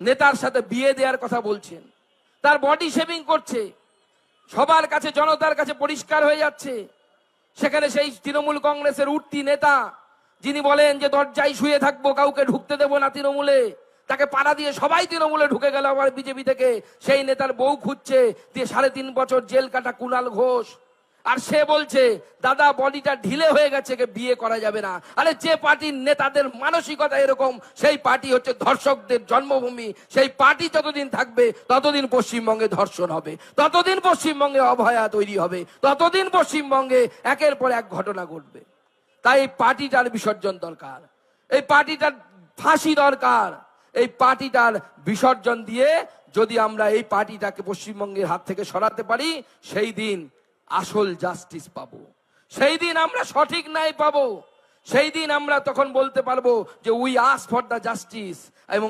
নেতার সাথে বিয়ে দেওয়ার কথা বলছেন, তার বডি শেভিং করছে, সবার কাছে জনতার কাছে পরিষ্কার হয়ে যাচ্ছে। সেখানে সেই তৃণমূল কংগ্রেসের উঠতি নেতা যিনি বলেন যে দরজায় শুয়ে থাকবো, কাউকে ঢুকতে দেবো না তৃণমূলে, তাকে পাড়া দিয়ে সবাই তৃণমূলে ঢুকে গেল আবার বিজেপি থেকে। সেই নেতার বউ খুঁজছে, দিয়ে 3.5 বছর জেল কাটা কুণাল ঘোষ। আর সে বলছে দাদা বডিটা ঢিলে হয়ে গেছে, বিয়ে করা যাবে না। আরে যে পার্টির নেতাদের মানসিকতা এরকম, সেই পার্টি হচ্ছে ধর্ষকদের জন্মভূমি। সেই পার্টি যতদিন থাকবে ততদিন পশ্চিমবঙ্গে ধর্ষণ হবে, ততদিন পশ্চিমবঙ্গে অভয়া তৈরি হবে, ততদিন পশ্চিমবঙ্গে একের পর এক ঘটনা ঘটবে। তাই এই পার্টিটার বিসর্জন দরকার, এই পার্টিটার ফাঁসি দরকার। এই পার্টিটার বিসর্জন দিয়ে যদি আমরা এই পার্টিটাকে পশ্চিমবঙ্গের হাত থেকে সরাতে পারি, সেই দিন আসল জাস্টিস পাবো, সেই দিন আমরা সঠিক ন্যায় পাবো, সেই দিন আমরা তখন বলতে পারবো যে we ask for the justice এবং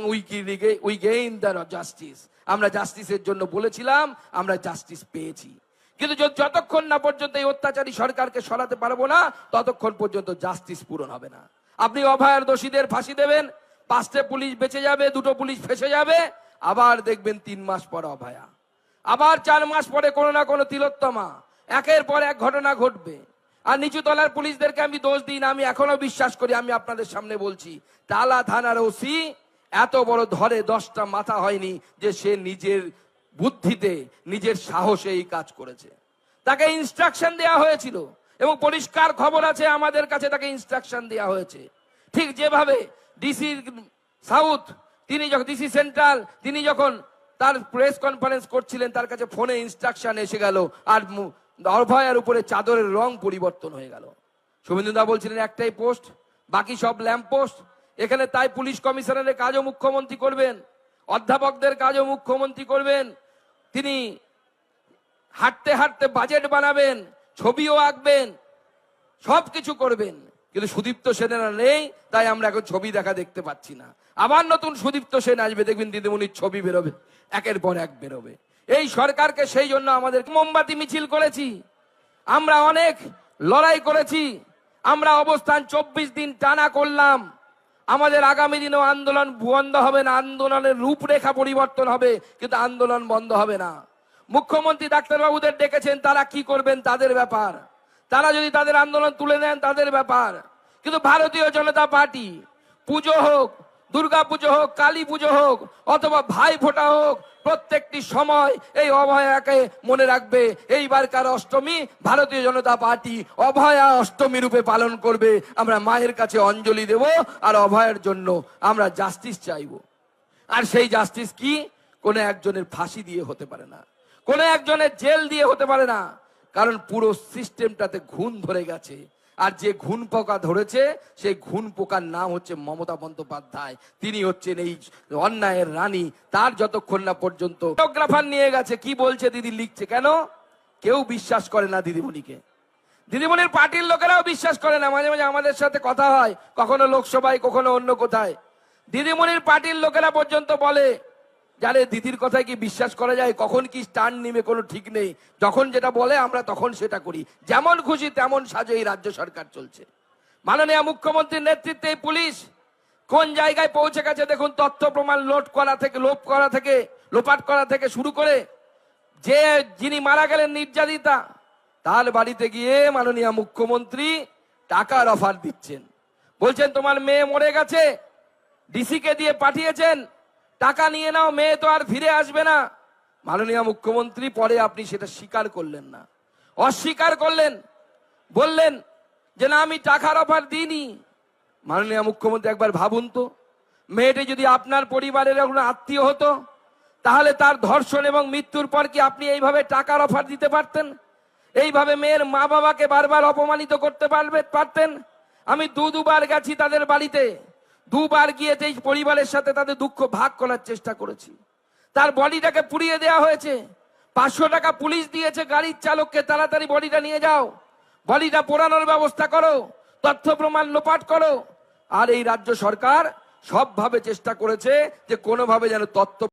উই গেইন দ্য জাস্টিস। আমরা জাস্টিসের জন্য বলেছিলাম, আমরা জাস্টিস পেয়েছি। কিন্তু যতক্ষণ না পর্যন্ত এই অত্যাচারী সরকারকে সরাতে পারবো না, ততক্ষণ পর্যন্ত জাস্টিস পূরণ হবে না। আপনি অভয়ার দোষীদের ফাঁসি দেবেন, 5টে পুলিশ বেঁচে যাবে, 2টো পুলিশ ফেঁসে যাবে, আবার দেখবেন 3 মাস পর অভয়া, আবার 4 মাস পরে কোনো না কোনো তিলোত্তমা, একের পর এক ঘটনা ঘটবে। আর নিচু তলার পুলিশদেরকে আমি দোষ দিই না, আমি এখনো বিশ্বাস করি, আমি আপনাদের সামনে বলছি, টালা থানার ওসি এত বড় ধরে 10টা মাথা হয়নি যে সে নিজের বুদ্ধিতে নিজের সাহসে এই কাজ করেছে। তাকে ইনস্ট্রাকশন দেওয়া হয়েছিল এবং পরিষ্কার খবর আছে আমাদের কাছে, তাকে ইনস্ট্রাকশন দেওয়া হয়েছে। ঠিক যেভাবে ডিসি সাউথ, তিনি যখন ডিসি সেন্ট্রাল, তিনি যখন তার প্রেস কনফারেন্স করছিলেন, তার কাছে ফোনে ইনস্ট্রাকশন এসে গেল আর অভয়ার উপরে চাদরের রং পরিবর্তন হয়ে গেল। শুভেন্দু দা বলছিলেন একটাই পোস্ট, বাকি সব ল্যাম্প পোস্ট। এখানে তাই পুলিশ কমিশনারের কাজও মুখ্যমন্ত্রী করবেন, অধ্যাপকদের কাজও মুখ্যমন্ত্রী করবেন। তিনি হাঁটতে হাঁটতে বাজেট বানাবেন, ছবিও আঁকবেন, সবকিছু করবেন। কিন্তু সুদীপ্ত সেনেরা নেই, তাই আমরা এখন ছবি দেখা দেখতে পাচ্ছি না। আবার নতুন সুদীপ্ত সেন আসবে, দেখবেন দিদিমণির ছবি বেরোবে, একের পর এক বেরোবে। এই সরকারকে সেই জন্য আমাদের মোমবাতি মিছিল করেছি, আমরা অনেক লড়াই করেছি, আমরা অবস্থান 24 দিন টানা করলাম। আমাদের আগামী দিনেও আন্দোলন বন্ধ হবে না, আন্দোলনের রূপরেখা পরিবর্তন হবে, কিন্তু আন্দোলন বন্ধ হবে না। মুখ্যমন্ত্রী ডাক্তারবাবুদের ডেকেছেন, তারা কি করবেন তাদের ব্যাপার, তারা যদি তাদের আন্দোলন তুলে নেন তাদের ব্যাপার। কিন্তু ভারতীয় জনতা পার্টি পুজো হোক, দুর্গা পুজো হোক, কালী পুজো হোক, অথবা ভাই ফোঁটা হোক, প্রত্যেকটি সময় এই অভয়াকে মনে রাখবে। এইবারকার অষ্টমী ভারতীয় জনতা পার্টি অভয়া অষ্টমী রূপে পালন করবে। আমরা মায়ের কাছে অঞ্জলি দেব আর অভয়ের জন্য আমরা জাস্টিস চাইব। আর সেই জাস্টিস কি? কোনো একজনের ফাঁসি দিয়ে হতে পারে না, কোনো একজনের জেল দিয়ে হতে পারে না, কারণ পুরো সিস্টেমটাতে ঘুণ ধরে গেছে। আর যে ঘুণ পোকা ধরেছে, সেই ঘুণ পোকার নাম হচ্ছে মমতা বন্দ্যোপাধ্যায়। তিনি হচ্ছেন এই অন্যায়ের রানী। তার যতক্ষণ না পর্যন্ত ফটোগ্রাফার নিয়ে গেছে, কি বলছে দিদি লিখছে, কেন কেউ বিশ্বাস করে না দিদিমণিকে? দিদিমণির পার্টির লোকেরাও বিশ্বাস করে না। মাঝে মাঝে আমাদের সাথে কথা হয়, কখনো লোকসভায়, কখনো অন্য কোথায়। দিদিমণির পার্টির লোকেরা পর্যন্ত বলে, জানে দিদির কথায় কি বিশ্বাস করা যায়? কখন কি স্টান্ড নিবে কোনো ঠিক নেই, যখন যেটা বলে আমরা তখন সেটা করি, যেমন খুশি তেমন সাজে এই রাজ্য সরকার চলছে। মাননীয় মুখ্যমন্ত্রীর নেতৃত্বে পুলিশ কোন জায়গায় পৌঁছে গেছে দেখুন। তথ্য প্রমাণ লোপাট করা থেকে শুরু করে, যে যিনি মারা গেলেন নির্যাতিতা, তার বাড়িতে গিয়ে মাননীয় মুখ্যমন্ত্রী টাকার অফার দিচ্ছেন, বলছেন তোমার মেয়ে মরে গেছে, ডিসিকে দিয়ে পাঠিয়েছেন, টাকা নিয়ে নাও, মেয়ে তো আর ফিরে আসবে না। মাননীয় মুখ্যমন্ত্রী পরে আপনি সেটা স্বীকার করলেন না, অস্বীকার করলেন, বললেন যে না আমি টাকার অফার দিইনি। মাননীয় মুখ্যমন্ত্রী একবার ভাবুন তো, মেয়েটি যদি আপনার পরিবারের কোনো আত্মীয় হতো, তাহলে তার ধর্ষণ এবং মৃত্যুর পর কি আপনি এইভাবে টাকার অফার দিতে পারতেন? এইভাবে মেয়ের মা বাবাকে বারবার অপমানিত করতে পারতেন? আমি দুবার গেছি তাদের বাড়িতে, দুবার গিয়ে এই পরিবারের সাথে তাদের দুঃখ ভাগ করার চেষ্টা করেছি। তার বডিটাকে পুড়িয়ে দেওয়া হয়েছে, 500 টাকা পুলিশ দিয়েছে গাড়ির চালককে, তাড়াতাড়ি বডিটা নিয়ে যাও, বডিটা পোড়ানোর ব্যবস্থা করো, তথ্য প্রমাণ লোপাট করো। আর এই রাজ্য সরকার সবভাবে চেষ্টা করেছে যে কোনোভাবে যেন তথ্য